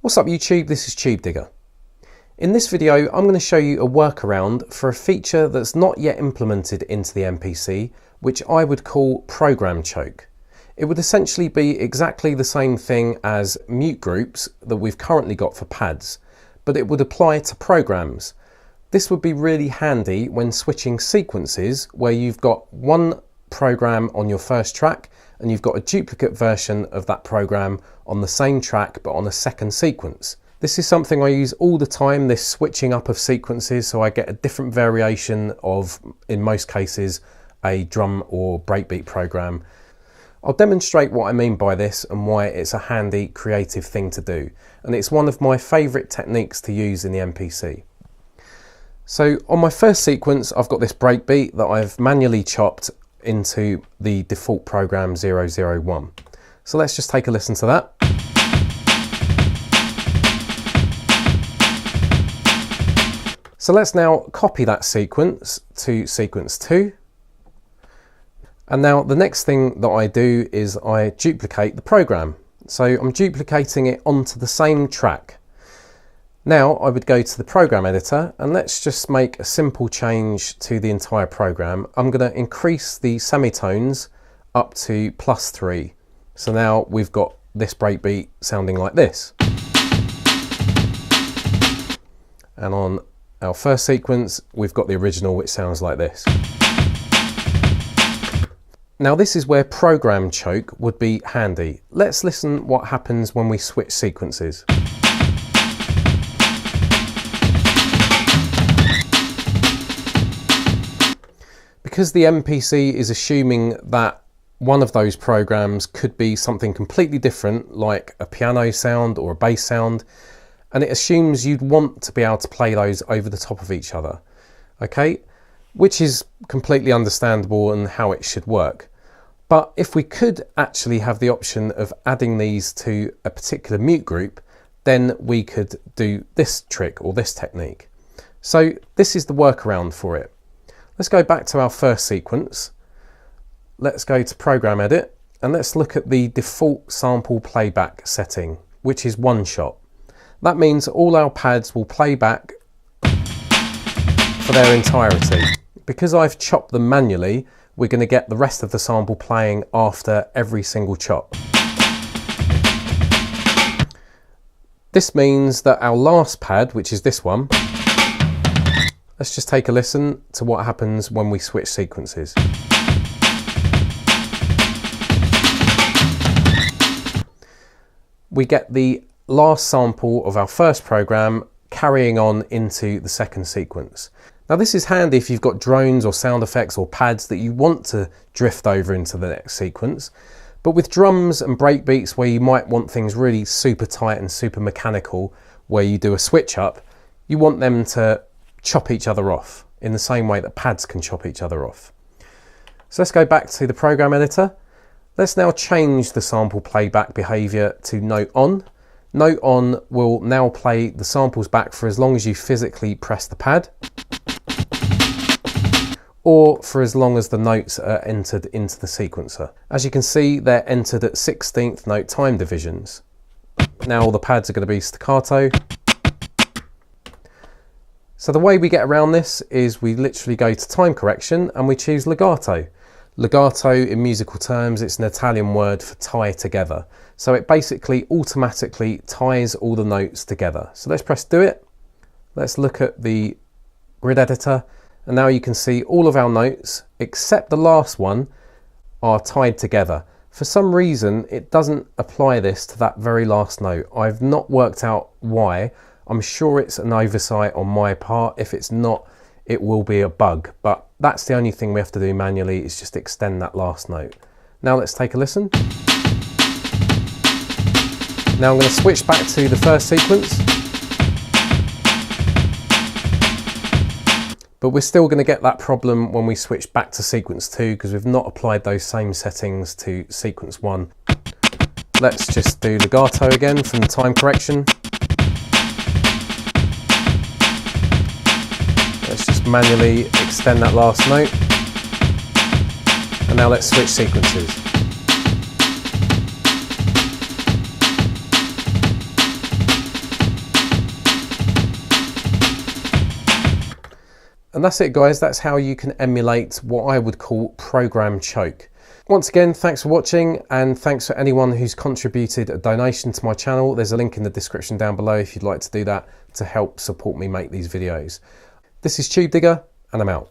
What's up YouTube, this is Tubedigga. In this video I'm going to show you a workaround for a feature that's not yet implemented into the MPC, which I would call program choke. It would essentially be exactly the same thing as mute groups that we've currently got for pads, but it would apply to programs. This would be really handy when switching sequences where you've got one program on your first track and you've got a duplicate version of that program on the same track but on a second sequence. This is something I use all the time, this switching up of sequences, so I get a different variation of, in most cases, a drum or breakbeat program. I'll demonstrate what I mean by this and why it's a handy creative thing to do, and it's one of my favourite techniques to use in the MPC. So on my first sequence I've got this breakbeat that I've manually chopped into the default program 001. So let's just take a listen to that. So let's now copy that sequence to sequence 2. And now the next thing that I do is I duplicate the program. So I'm duplicating it onto the same track. Now I would go to the program editor and let's just make a simple change to the entire program. I'm going to increase the semitones up to +3. So now we've got this breakbeat sounding like this. And on our first sequence we've got the original, which sounds like this. Now this is where program choke would be handy. Let's listen what happens when we switch sequences. Because the MPC is assuming that one of those programs could be something completely different, like a piano sound or a bass sound, and it assumes you'd want to be able to play those over the top of each other, okay? Which is completely understandable and how it should work. But if we could actually have the option of adding these to a particular mute group, then we could do this trick or this technique. So this is the workaround for it. Let's go back to our first sequence. Let's go to Program Edit and let's look at the default sample playback setting, which is one shot. That means all our pads will play back for their entirety. Because I've chopped them manually, we're going to get the rest of the sample playing after every single chop. This means that our last pad, which is this one, let's just take a listen to what happens when we switch sequences. We get the last sample of our first program carrying on into the second sequence. Now this is handy if you've got drones or sound effects or pads that you want to drift over into the next sequence. But with drums and breakbeats where you might want things really super tight and super mechanical, where you do a switch up, you want them to chop each other off in the same way that pads can chop each other off. So let's go back to the program editor. Let's now change the sample playback behavior to note on. Note on will now play the samples back for as long as you physically press the pad, or for as long as the notes are entered into the sequencer. As you can see, they're entered at 16th note time divisions. Now all the pads are going to be staccato. So the way we get around this is we literally go to time correction and we choose legato. Legato in musical terms, it's an Italian word for tie together. So it basically automatically ties all the notes together. So let's press do it. Let's look at the grid editor. And now you can see all of our notes, except the last one, are tied together. For some reason, it doesn't apply this to that very last note. I've not worked out why. I'm sure it's an oversight on my part. If it's not, it will be a bug. But that's the only thing we have to do manually, is just extend that last note. Now let's take a listen. Now I'm going to switch back to the first sequence. But we're still going to get that problem when we switch back to sequence 2 because we've not applied those same settings to sequence 1. Let's just do legato again from the time correction. Let's just manually extend that last note. And now let's switch sequences. And that's it guys, that's how you can emulate what I would call program choke. Once again, thanks for watching, and thanks for anyone who's contributed a donation to my channel. There's a link in the description down below if you'd like to do that to help support me make these videos. This is Tubedigga, and I'm out.